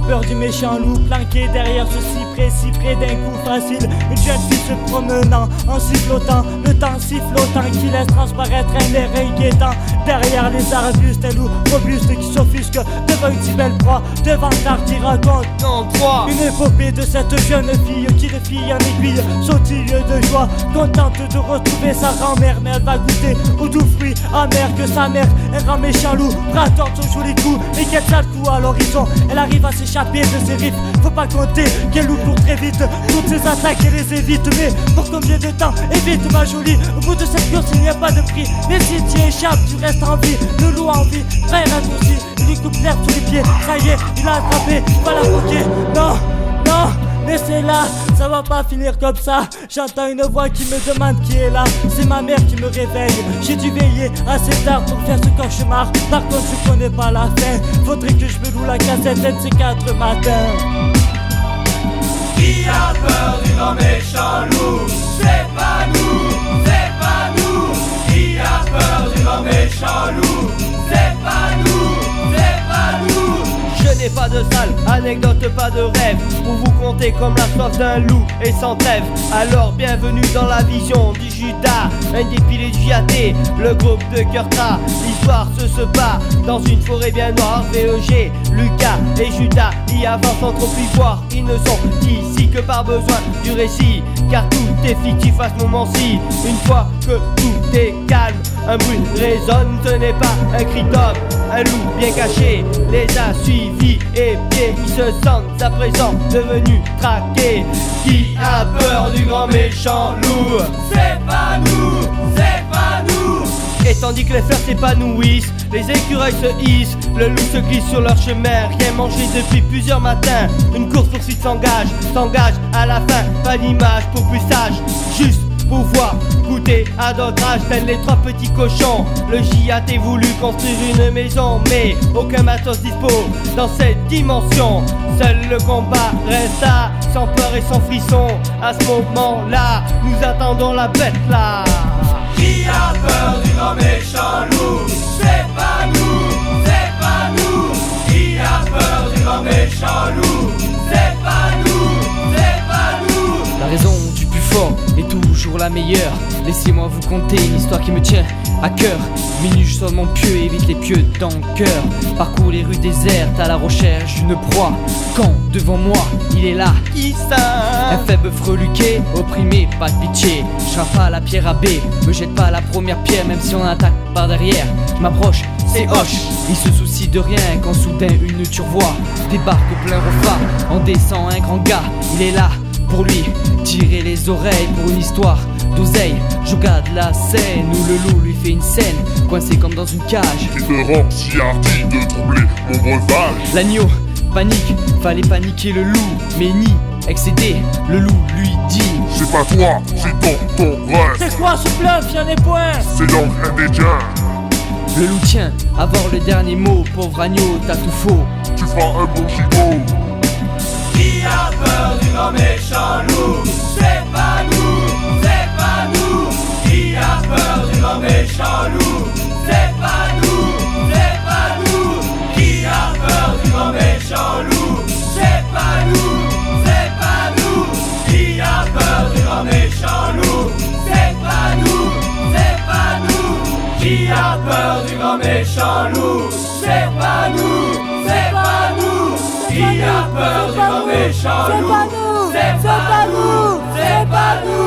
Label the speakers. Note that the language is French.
Speaker 1: peur du méchant loup planqué derrière ce cyprès, si près d'un coup facile. Une jeune fille se promenant en sifflotant, le temps sifflotant qui laisse transparaître un air inquiétant. Derrière les arbustes, un loup robuste qui s'offusque devant une si belle proie, devant l'art qui raconte
Speaker 2: non, 3.
Speaker 1: une épopée de cette jeune fille qui de fille en aiguille sautille de joie, contente de retrouver sa grand-mère. Mais elle va goûter au doux fruit amer que sa mère. Un grand méchant loup bras-tord son joli coup, et quel sale coup à l'horizon. Elle arrive à s'échapper de ses riffs, faut pas compter qu'elle loup court très vite, toutes ses attaques elle les évite. Mais pour combien de temps? Évite ma jolie, au bout de cette course il n'y a pas de prix. Mais si tu échappes tu restes en vie, le loup a envie, frère raccourci. Il lui coupe l'herbe sous les pieds, ça y est, il a attrapé, pas la bloquer. Non, non, laissez-la, ça va pas finir comme ça. J'entends une voix qui me demande qui est là. C'est ma mère qui me réveille. J'ai dû veiller assez tard pour faire ce cauchemar. Par contre je connais pas la fin, faudrait que je me loue la cassette de ces 4 matins.
Speaker 2: Qui a peur du grand méchant loup? C'est pas nous, c'est pas nous. Qui a peur du grand méchant loup? C'est pas nous, c'est pas nous. Je n'ai pas de salle, anecdote, pas de rêve, pour vous compter comme la soif d'un loup et sans trêve. Alors bienvenue dans la vision du Judas, un dépilé du JAT, le groupe de Curta. L'histoire se bat dans une forêt bien noire. VEG, Lucas et Judas y avancent sans trop y voir. Ils ne sont ici que par besoin du récit, car tout est fictif à ce moment-ci. Une fois que tout est calme, un bruit résonne, ce n'est pas un cri d'homme. Un loup bien caché les a suivis et pieds, ils se sentent à présent devenus traqués. Qui a peur du grand méchant loup? C'est pas nous, c'est pas nous. Et tandis que les fleurs s'épanouissent, les écureuils se hissent, le loup se glisse sur leur chemin, rien mangé depuis plusieurs matins. Une course-poursuite s'engage à la fin, pas d'image pour plus sage, juste pouvoir goûter à d'autres âges, tels les 3 petits cochons. Le JAT voulu construire une maison, mais aucun matos dispo dans cette dimension. Seul le combat reste là, sans peur et sans frisson. À ce moment-là, nous attendons la bête là. Qui a peur du grand méchant loup? C'est pas nous, c'est pas nous. Qui a peur du grand méchant loup? C'est pas nous, c'est pas nous.
Speaker 3: La raison du plus fort est toujours la meilleure. Laissez-moi vous conter une histoire qui me tient à cœur. Minute, je sors de mon pieu, évite les pieux dans le cœur. Parcours les rues désertes à la recherche d'une proie. Quand devant moi, il est là,
Speaker 2: Qui ça?
Speaker 3: un faible freluqué, opprimé, pas de pitié. Je frappe pas la pierre à B, me jette pas la première pierre, même si on attaque par derrière. Je m'approche, c'est hoche. Il se soucie de rien quand soudain une turvoie débarque au plein repas. En descend un grand gars, il est là pour lui tirer les oreilles pour une histoire d'oseille. Je regarde la scène où le loup lui fait une scène, coincé comme dans une cage.
Speaker 4: Qui te rend si hardi de troubler mon breuvage?
Speaker 3: L'agneau panique, fallait paniquer le loup, mais ni excédé, le loup lui dit:
Speaker 4: C'est pas toi, c'est ton rêve.
Speaker 1: C'est quoi ce bluff? Y'en est point.
Speaker 4: C'est donc indédiable.
Speaker 3: Le loup tient à avoir le dernier mot, pauvre agneau, t'as tout faux.
Speaker 4: Tu feras un bon gigot.
Speaker 2: Qui a peur du grand méchant loup? C'est pas nous, c'est pas nous. Qui a peur du grand méchant loup? C'est pas nous, c'est pas nous. Qui a peur du grand méchant loup? C'est pas nous, c'est pas nous. Qui a peur du grand méchant loup? C'est pas nous, c'est pas nous. Qui a peur du grand méchant loup? C'est pas nous, c'est pas nous. Qui a peur du grand méchant loup? C'est pas nous, c'est pas nous.